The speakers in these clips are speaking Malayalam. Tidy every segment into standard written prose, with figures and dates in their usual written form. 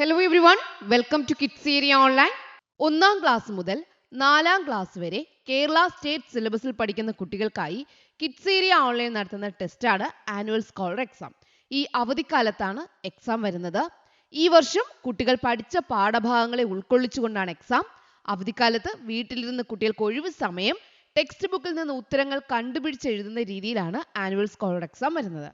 Hello everyone, welcome to Kids Area Online. ഒന്നാം ക്ലാസ് മുതൽ 4ാം ക്ലാസ് വരെ കേരള സ്റ്റേറ്റ് സിലബസിൽ പഠിക്കുന്ന കുട്ടികൾക്കായി കിഡ്സ് ഏരിയ ഓൺലൈൻ നടത്തുന്ന ടെസ്റ്റാണ് ആനുവൽ സ്കോളർ എക്സാം. ഈ അവധിക്കാലത്താണ് എക്സാം വരുന്നത്. ഈ വർഷം കുട്ടികൾ പഠിച്ച പാഠഭാഗങ്ങളെ ഉൾക്കൊള്ളിച്ചുകൊണ്ടാണ് എക്സാം. അവധിക്കാലത്ത് വീട്ടിലിരുന്ന് കുട്ടികൾക്ക് ഒഴിവ് സമയം ടെക്സ്റ്റ് ബുക്കിൽ നിന്ന് ഉത്തരങ്ങൾ കണ്ടുപിടിച്ച് എഴുതുന്ന രീതിയിലാണ് ആനുവൽ സ്കോളർ എക്സാം വരുന്നത്.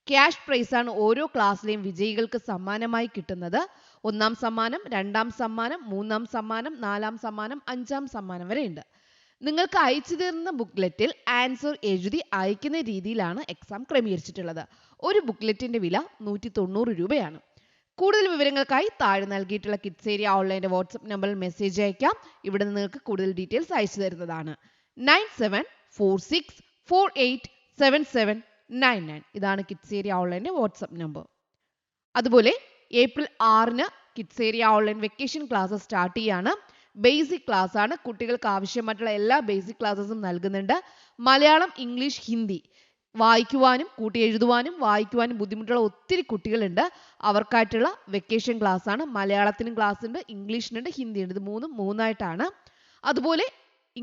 ക്യാഷ് പ്രൈസ് ആണ് ഓരോ ക്ലാസ്സിലെയും വിജയികൾക്ക് സമ്മാനമായി കിട്ടുന്നത്. 1ാം സമ്മാനം, 2ാം സമ്മാനം, 3ാം സമ്മാനം, 4ാം സമ്മാനം, 5ാം സമ്മാനം വരെ ഉണ്ട്. നിങ്ങൾക്ക് അയച്ചു തരുന്ന ബുക്ക്ലെറ്റിൽ ആൻസർ എഴുതി അയക്കുന്ന രീതിയിലാണ് എക്സാം ക്രമീകരിച്ചിട്ടുള്ളത്. ഒരു ബുക്ക്ലെറ്റിന്റെ വില 190 രൂപയാണ്. കൂടുതൽ വിവരങ്ങൾക്കായി താഴെ നൽകിയിട്ടുള്ള കിഡ്സ് ഏരിയ ഓൺലൈൻ്റെ വാട്സ്ആപ്പ് നമ്പറിൽ മെസ്സേജ് അയക്കാം. ഇവിടെ നിങ്ങൾക്ക് കൂടുതൽ ഡീറ്റെയിൽസ് അയച്ചു തരുന്നതാണ്. 9746487799. ഇതാണ് കിഡ്സ് ഏരിയ ഓൺലൈൻ്റെ വാട്സ്ആപ്പ് നമ്പർ. അതുപോലെ ഏപ്രിൽ 6-ന് kids area online vacation class start ചെയ്യാണ്. ബേസിക് ക്ലാസ് ആണ്. കുട്ടികൾക്ക് ആവശ്യമായിട്ടുള്ള എല്ലാ ബേസിക് ക്ലാസ്സസും നൽകുന്നുണ്ട്. മലയാളം, ഇംഗ്ലീഷ്, ഹിന്ദി വായിക്കുവാനും കൂട്ടി എഴുതുവാനും വായിക്കുവാനും ബുദ്ധിമുട്ടുള്ള ഒത്തിരി കുട്ടികളുണ്ട്. അവർക്കായിട്ടുള്ള വെക്കേഷൻ ക്ലാസ് ആണ്. മലയാളത്തിനും ക്ലാസ് ഉണ്ട്, ഇംഗ്ലീഷിനുണ്ട്, ഹിന്ദിയുണ്ട്. ഇത് മൂന്നായിട്ടാണ്. അതുപോലെ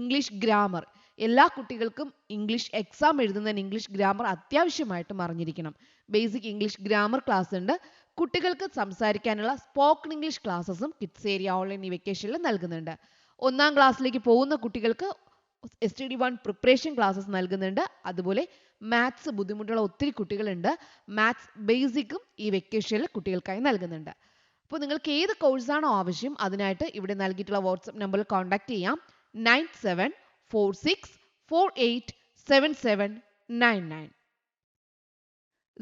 ഇംഗ്ലീഷ് ഗ്രാമർ, എല്ലാ കുട്ടികൾക്കും ഇംഗ്ലീഷ് എക്സാം എഴുതുന്നതിന് ഇംഗ്ലീഷ് ഗ്രാമർ അത്യാവശ്യമായിട്ടും അറിഞ്ഞിരിക്കണം. ബേസിക് ഇംഗ്ലീഷ് ഗ്രാമർ ക്ലാസ് ഉണ്ട്. കുട്ടികൾക്ക് സംസാരിക്കാനുള്ള സ്പോക്കൺ ഇംഗ്ലീഷ് ക്ലാസ്സസും കിഡ്സ് ഏരിയ ഓൺലൈൻ ഈ വെക്കേഷനിൽ നൽകുന്നുണ്ട്. 1ാം ക്ലാസ്സിലേക്ക് പോകുന്ന കുട്ടികൾക്ക് STD1 പ്രിപ്പറേഷൻ ക്ലാസ്സസ് നൽകുന്നുണ്ട്. അതുപോലെ മാത്സ് ബുദ്ധിമുട്ടുള്ള ഒത്തിരി കുട്ടികളുണ്ട്. മാത്സ് ബേസിക്കും ഈ വെക്കേഷനിൽ കുട്ടികൾക്കായി നൽകുന്നുണ്ട്. അപ്പോൾ നിങ്ങൾക്ക് ഏത് കോഴ്സാണോ ആവശ്യം അതിനായിട്ട് ഇവിടെ നൽകിയിട്ടുള്ള വാട്സ്ആപ്പ് നമ്പറിൽ കോൺടാക്ട് ചെയ്യാം. 9746487799.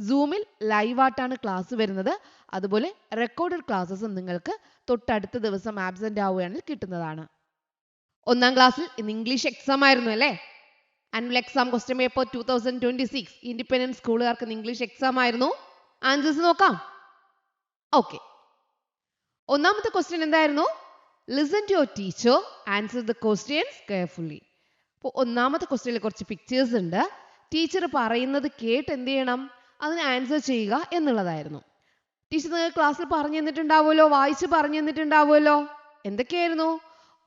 സൂമിൽ ലൈവായിട്ടാണ് ക്ലാസ് വരുന്നത്. അതുപോലെ റെക്കോർഡഡ് ക്ലാസ്സസും നിങ്ങൾക്ക് തൊട്ടടുത്ത ദിവസം ആബ്സെന്റ് ആവുകയാണെങ്കിൽ കിട്ടുന്നതാണ്. 1ാം ക്ലാസ്സിൽ ഇന്ന് ഇംഗ്ലീഷ് എക്സാം ആയിരുന്നു അല്ലേ? Annual exam question paper 2026 independence സ്കൂളുകാർക്ക് ഇംഗ്ലീഷ് എക്സാം ആയിരുന്നു. ആൻസേഴ്സ് നോക്കാം. ഓക്കെ, 1ാമത്തെ ക്വസ്റ്റ്യൻ എന്തായിരുന്നു? Listen to your teacher, answer the questions carefully. അപ്പോൾ 1ാമത്തെ ക്വസ്റ്റ്യനിൽ കുറച്ച് പിക്ചേഴ്സ് ഉണ്ട്. ടീച്ചർ പറയുന്നത് കേട്ട് എന്ത് ചെയ്യണം? അതിന് ആൻസർ ചെയ്യുക എന്നുള്ളതായിരുന്നു. ടീച്ചർ നിങ്ങൾ ക്ലാസ്സിൽ പറഞ്ഞു തന്നിട്ടുണ്ടാവുമല്ലോ, വായിച്ച് പറഞ്ഞു തന്നിട്ടുണ്ടാവുമല്ലോ. എന്തൊക്കെയായിരുന്നു?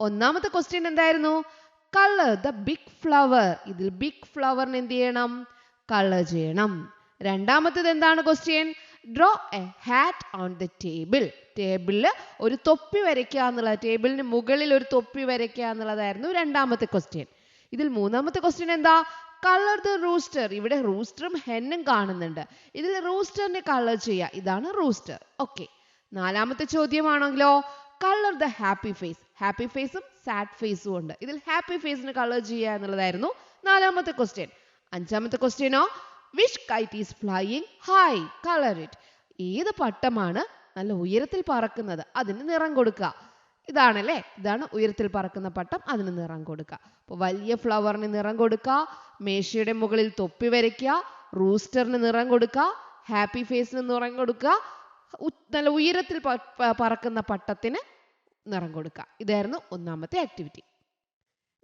1ാമത്തെ ക്വസ്റ്റ്യൻ എന്തായിരുന്നു? Colour the big flower. ഇതിൽ ബിഗ് ഫ്ലവറിന് എന്ത് ചെയ്യണം? കളർ ചെയ്യണം. 2ാമത്തേത് എന്താണ് question? Draw a hat on the table. ടേബിളിൽ ഒരു തൊപ്പി വരയ്ക്കുക എന്നുള്ളത്, ടേബിളിന് മുകളിൽ ഒരു തൊപ്പി വരയ്ക്കുക എന്നുള്ളതായിരുന്നു 2ാമത്തെ ക്വസ്റ്റ്യൻ. ഇതിൽ 3ാമത്തെ ക്വസ്റ്റ്യൻ എന്താ? Colour the rooster. ഇവിടെ റൂസ്റ്ററും ഹെന്നും കാണുന്നുണ്ട്. ഇതിൽ റൂസ്റ്ററിനെ കളർ ചെയ്യുക. ഇതാണ് റൂസ്റ്റർ. ഓക്കെ. 4ാമത്തെ ചോദ്യമാണെങ്കിലോ colour the happy face. Happy ഫേസും സാഡ് ഫേസും ഉണ്ട്. ഇതിൽ ഹാപ്പി ഫേസിന് കളർ ചെയ്യുക എന്നുള്ളതായിരുന്നു 4ാമത്തെ ക്വസ്റ്റ്യൻ. 5ാമത്തെ ക്വസ്റ്റ്യനോ which kite is flying high, colour it. ഏത് പട്ടമാണ് നല്ല ഉയരത്തിൽ പറക്കുന്നത്? അതിന് നിറം കൊടുക്കുക. ഇതാണല്ലേ, ഇതാണ് ഉയരത്തിൽ പറക്കുന്ന പട്ടം, അതിന് നിറം കൊടുക്കുക. അപ്പോൾ വലിയ ഫ്ലവറിന് നിറം കൊടുക്കുക, മേശയുടെ മുകളിൽ തൊപ്പി വരയ്ക്കുക, റൂസ്റ്ററിന് നിറം കൊടുക്കുക, ഹാപ്പി ഫേസിന് നിറം കൊടുക്കുക, നല്ല ഉയരത്തിൽ പറക്കുന്ന പട്ടത്തിന് നിറം കൊടുക്കുക. ഇതായിരുന്നു 1ാമത്തെ ആക്ടിവിറ്റി.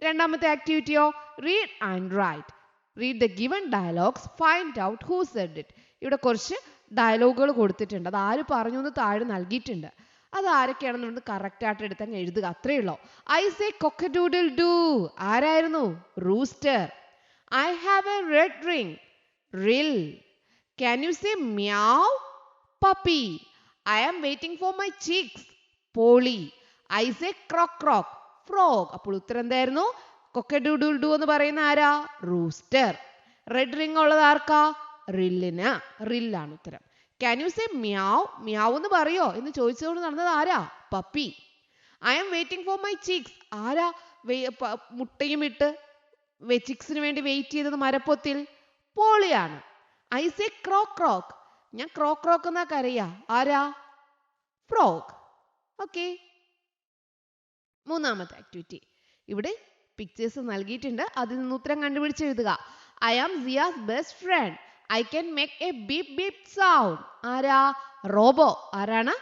2ാമത്തെ ആക്ടിവിറ്റിയോ read and write. Read the given dialogues, find out who said it. ഇവിടെ കുറച്ച് ഡയലോഗുകൾ കൊടുത്തിട്ടുണ്ട്. അത് ആര് പറഞ്ഞു എന്ന് താഴെ നൽകിയിട്ടുണ്ട്. അത് ആരൊക്കെയാണെന്നുള്ളത് കറക്റ്റ് ആയിട്ട് എടുത്തങ്ങ് എഴുതുക. അത്രയേ ഉള്ളൂ. I say cock a doodle doo. ആരായിരുന്നു? Rooster. I have a red ring, റിൽ. Can you say meow, puppy. I am waiting for my chicks, Polly. I say croak croak, frog. അപ്പോൾ ഉത്തരം എന്തായിരുന്നു? കൊക്കഡൂഡിൽ ഡൂ എന്ന് പറയുന്ന ആരാ? റൂസ്റ്റർ. റെഡ് റിംഗ് ഉള്ളത് ആർക്കാ? റില്ലിന്. റില്ലാണ് ഉത്തരം. Can you say meow, meow എന്ന് പറയോ എന്ന് ചോദിച്ചുകൊണ്ട് നടന്നത് ആരാ? Puppy. I am waiting for my chicks. ആരാ മുട്ടയും ഇട്ട് ചിക്സിന് വേണ്ടി വെയിറ്റ് ചെയ്തത് മരപ്പൊത്തിൽ? പോളിയാണ്. ഐ സേ ക്രോക്ക് ക്രോക്ക്, ഞാൻ ക്രോക്ക് ക്രോക്ക് എന്നാ കരയാ. ആരാ? ഫ്രോഗ്. ഓക്കെ. 3ാമത്തെ ആക്ടിവിറ്റി. ഇവിടെ പിക്ചേഴ്സ് നൽകിയിട്ടുണ്ട്. അതിൽ നിന്ന് ഉത്തരം കണ്ടുപിടിച്ച് എഴുതുക. I am Zia's best friend. I can make a beep beep sound. ആരാ? റോബോ. ആരാണ്?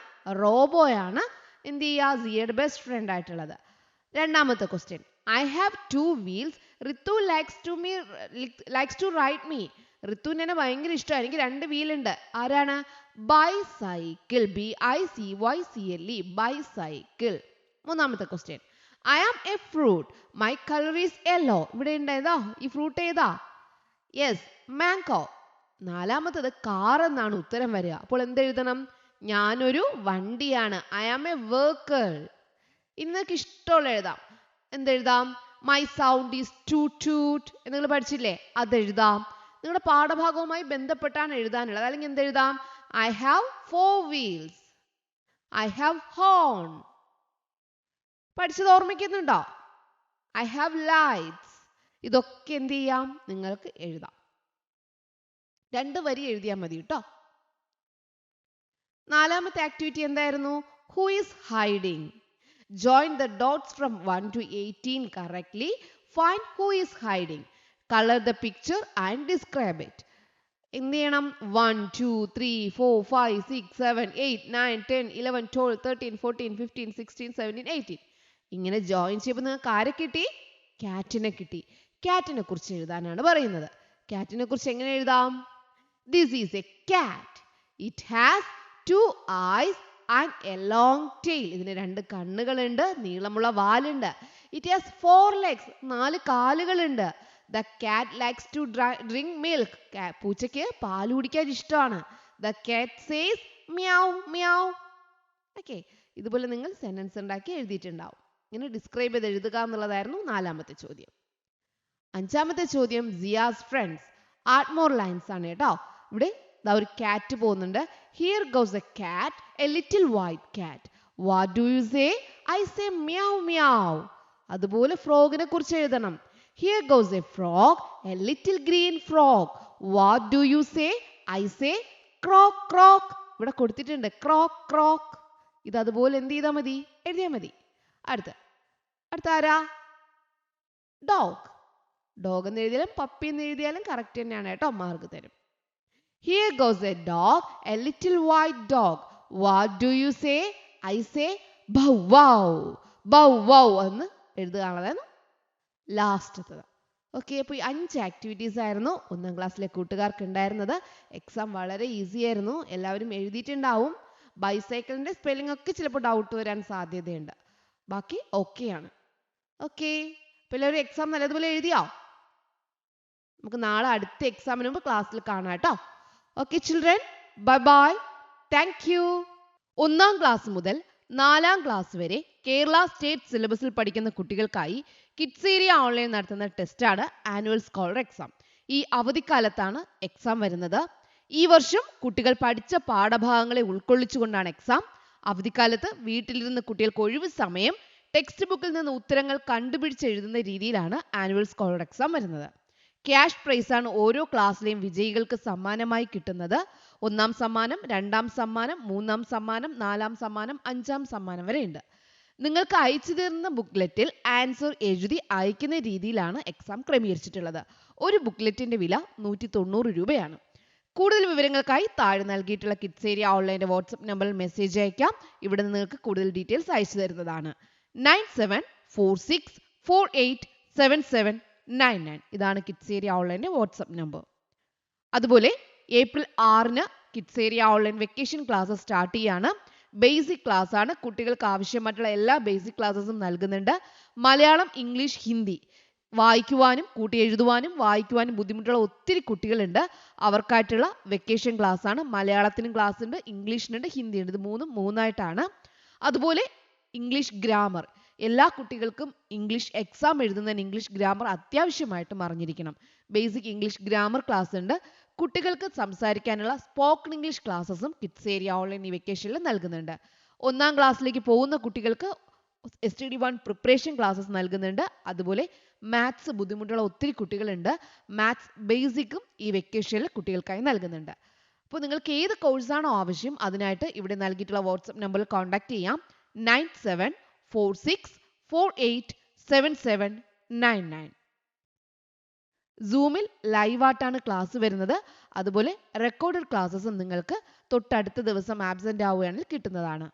റോബോയാണ് എന്ത് ചെയ്യുക? സിയയുടെ ബെസ്റ്റ് ഫ്രണ്ട് ആയിട്ടുള്ളത്. 2ാമത്തെ question. I have 2 wheels. Ritu likes to ride me. ഋത്തുവിന് എന്നെ ഭയങ്കര ഇഷ്ടമാണ്, എനിക്ക് 2 വീലുണ്ട്. ആരാണ്? Bicycle, BICYCLE, bicycle. മൂന്നാമത്തെ question, I am a fruit, my color is yellow. ഇവിടെ ഉണ്ട് ഏതാ ഈ ഫ്രൂട്ട്? ഏതാ? Yes, mango. നാലാമത്തത് കാർ എന്നാണ് ഉത്തരം വരിക. അപ്പോൾ എന്തെഴുതണം? ഞാനൊരു വണ്ടിയാണ്. I am a vehicle. ഇനി നിങ്ങൾക്ക് ഇഷ്ടമുള്ള എഴുതാം. എന്തെഴുതാം? My sound is toot toot. നിങ്ങൾ പഠിച്ചില്ലേ? അതെഴുതാം. നിങ്ങളുടെ പാഠഭാഗവുമായി ബന്ധപ്പെട്ടാണ് എഴുതാനുള്ളത്. അല്ലെങ്കിൽ എന്തെഴുതാം? I have 4 wheels. I have horn. പഠിച്ചത് ഓർമ്മിക്കുന്നുണ്ടോ? I have lights. ഇതൊക്കെ എന്ത് ചെയ്യാം? നിങ്ങൾക്ക് എഴുതാം. 2 വരി എഴുതിയാൽ മതി കേട്ടോ. നാലാമത്തെ ആക്ടിവിറ്റി എന്തായിരുന്നു? Who is hiding? Join the dots from 1 to 18 correctly. Find who is hiding. Color the picture and describe it. എന്ത് ചെയ്യണം? 1, 2, 3, 4, 5, 6, 7, 8, 9, 10, 11, 12, 13, 14, 15, 16, 17, 18. ഇങ്ങനെ ജോയിൻ ചെയ്യുമ്പോൾ നിങ്ങൾക്ക് ആരെ കിട്ടി? കാറ്റിനെ കിട്ടി. കാറ്റിനെ കുറിച്ച് എഴുതാനാണ് പറയുന്നത്. കാറ്റിനെ കുറിച്ച് എങ്ങനെ എഴുതാം? This is a cat. It has 2 eyes and a long tail. ഇതിന് 2 കണ്ണുകളുണ്ട്, നീളമുള്ള വാലുണ്ട്. It has 4 legs. 4 കാലുകളുണ്ട്. The cat likes to drink milk. പൂച്ചയ്ക്ക് പാൽ കുടിക്കാൻ ഇഷ്ടമാണ്. The cat says meow meow. Okay, ഇതുപോലെ നിങ്ങൾ സെന്റൻസ് ഉണ്ടാക്കി എഴുതിയിട്ടുണ്ടാവും. ഇങ്ങനെ ഡിസ്ക്രൈബ് ചെയ്ത് എഴുതുക എന്നുള്ളതായിരുന്നു നാലാമത്തെ ചോദ്യം. അഞ്ചാമത്തെ ചോദ്യം Siya's friends. Add more lines ആണ് കേട്ടോ. ഇവിടെ ഒരു കാറ്റ് പോകുന്നുണ്ട്. Here goes a cat, a little white cat. What do you say? I say meow meow. അതുപോലെ ഫ്രോഗിനെ കുറിച്ച് എഴുതണം. Here goes a frog, a little green frog. What do you say? I say croak croak. ഇവിടെ കൊടുത്തിട്ടുണ്ട് ക്രോക്ക് ക്രോക്ക്. ഇത് അതുപോലെ എന്ത് ചെയ്താൽ മതി? എഴുതിയാൽ മതി. അടുത്ത ആരാ? ഡോഗ്. ഡോഗ് എന്ന് എഴുതിയാലും പപ്പി എന്ന് എഴുതിയാലും കറക്റ്റ് തന്നെയാണ് കേട്ടോ, മാർക്ക് തരും. Here goes a dog, a little white dog. What do you say? I say bow wow. Bow wow എന്ന് എഴുതുകയാണതാണ് ലാസ്റ്റത്തത്. ഓക്കെ, അപ്പോൾ ഈ 5 ആക്ടിവിറ്റീസ് ആയിരുന്നു 1ാം ക്ലാസ്സിലെ കൂട്ടുകാർക്ക് ഉണ്ടായിരുന്നത്. എക്സാം വളരെ ഈസി ആയിരുന്നു, എല്ലാവരും എഴുതിയിട്ടുണ്ടാവും. ബൈസൈക്കിളിൻ്റെ സ്പെല്ലിംഗ് ഒക്കെ ചിലപ്പോൾ ഡൗട്ട് വരാൻ സാധ്യതയുണ്ട്. ബാക്കി ഓക്കെയാണ്. ഓക്കെ, അപ്പോൾ എല്ലാവരും എക്സാം നല്ലതുപോലെ എഴുതിയോ? നമുക്ക് നാളെ അടുത്ത എക്സാമിന് മുമ്പ് ക്ലാസ്സിൽ കാണാം കേട്ടോ. Okay children, bye bye. Thank you. 1ാം class മുതൽ 4ാം ക്ലാസ് വരെ കേരള സ്റ്റേറ്റ് സിലബസിൽ പഠിക്കുന്ന കുട്ടികൾക്കായി കിഡ്സ് ഏരിയ ഓൺലൈൻ നടത്തുന്ന ടെസ്റ്റാണ് ആനുവൽ സ്കോളർ എക്സാം. ഈ അവധിക്കാലത്താണ് എക്സാം വരുന്നത്. ഈ വർഷം കുട്ടികൾ പഠിച്ച പാഠഭാഗങ്ങളെ ഉൾക്കൊള്ളിച്ചുകൊണ്ടാണ് എക്സാം. അവധിക്കാലത്ത് വീട്ടിലിരുന്ന് കുട്ടികൾക്ക് ഒഴിവ് സമയം ടെക്സ്റ്റ് ബുക്കിൽ നിന്ന് ഉത്തരങ്ങൾ കണ്ടുപിടിച്ച് എഴുതുന്ന രീതിയിലാണ് ആനുവൽ സ്കോളർ എക്സാം വരുന്നത്. ക്യാഷ് പ്രൈസ് ആണ് ഓരോ ക്ലാസ്സിലെയും വിജയികൾക്ക് സമ്മാനമായി കിട്ടുന്നത്. 1ാം സമ്മാനം, 2ാം സമ്മാനം, 3ാം സമ്മാനം, 4ാം സമ്മാനം, 5ാം സമ്മാനം വരെ ഉണ്ട്. നിങ്ങൾക്ക് അയച്ചു തരുന്ന ബുക്ക്ലെറ്റിൽ ആൻസർ എഴുതി അയക്കുന്ന രീതിയിലാണ് എക്സാം ക്രമീകരിച്ചിട്ടുള്ളത്. ഒരു ബുക്ക്ലെറ്റിന്റെ വില 190 രൂപയാണ്. കൂടുതൽ വിവരങ്ങൾക്കായി താഴെ നൽകിയിട്ടുള്ള കിഡ്സ് ഏരിയ ഓൺലൈൻ്റെ വാട്സ്ആപ്പ് നമ്പറിൽ മെസ്സേജ് അയക്കാം. ഇവിടെ നിങ്ങൾക്ക് കൂടുതൽ ഡീറ്റെയിൽസ് അയച്ചു തരുന്നതാണ്. 9746487799. ഇതാണ് കിഡ്സ് ഏരിയ ഓൺലൈൻ്റെ വാട്സ്ആപ്പ് നമ്പർ. അതുപോലെ ഏപ്രിൽ 6-ന് kids area online vacation class start ചെയ്യാണ്. ബേസിക് ക്ലാസ് ആണ്. കുട്ടികൾക്ക് ആവശ്യമായിട്ടുള്ള എല്ലാ ബേസിക് ക്ലാസ്സസും നൽകുന്നുണ്ട്. മലയാളം, ഇംഗ്ലീഷ്, ഹിന്ദി വായിക്കുവാനും കൂട്ടി എഴുതുവാനും വായിക്കുവാനും ബുദ്ധിമുട്ടുള്ള ഒത്തിരി കുട്ടികളുണ്ട്. അവർക്കായിട്ടുള്ള വെക്കേഷൻ ക്ലാസ് ആണ്. മലയാളത്തിനും ക്ലാസ് ഉണ്ട്, ഇംഗ്ലീഷിനുണ്ട്, ഹിന്ദിയുണ്ട്. ഇത് മൂന്നായിട്ടാണ്. അതുപോലെ ഇംഗ്ലീഷ് ഗ്രാമർ, എല്ലാ കുട്ടികൾക്കും ഇംഗ്ലീഷ് എക്സാം എഴുതുന്നതിന് ഇംഗ്ലീഷ് ഗ്രാമർ അത്യാവശ്യമായിട്ടും അറിഞ്ഞിരിക്കണം. ബേസിക് ഇംഗ്ലീഷ് ഗ്രാമർ ക്ലാസ് ഉണ്ട്. കുട്ടികൾക്ക് സംസാരിക്കാനുള്ള സ്പോക്കൺ ഇംഗ്ലീഷ് ക്ലാസ്സസും കിഡ്സ് ഏരിയ ഓൺലൈൻ ഈ വെക്കേഷനിൽ നൽകുന്നുണ്ട്. 1ാം ക്ലാസ്സിലേക്ക് പോകുന്ന കുട്ടികൾക്ക് STD1 പ്രിപ്പറേഷൻ ക്ലാസ്സസ് നൽകുന്നുണ്ട്. അതുപോലെ മാത്സ് ബുദ്ധിമുട്ടുള്ള ഒത്തിരി കുട്ടികളുണ്ട്. മാത്സ് ബേസിക്കും ഈ വെക്കേഷനിൽ കുട്ടികൾക്കായി നൽകുന്നുണ്ട്. അപ്പോൾ നിങ്ങൾക്ക് ഏത് കോഴ്സാണോ ആവശ്യം അതിനായിട്ട് ഇവിടെ നൽകിയിട്ടുള്ള വാട്സ്ആപ്പ് നമ്പറിൽ കോൺടാക്ട് ചെയ്യാം. 9746487799. സൂമിൽ ലൈവായിട്ടാണ് ക്ലാസ് വരുന്നത്. അതുപോലെ റെക്കോർഡഡ് ക്ലാസ്സസും നിങ്ങൾക്ക് തൊട്ടടുത്ത ദിവസം ആബ്സെന്റ് ആവുകയാണെങ്കിൽ കിട്ടുന്നതാണ്.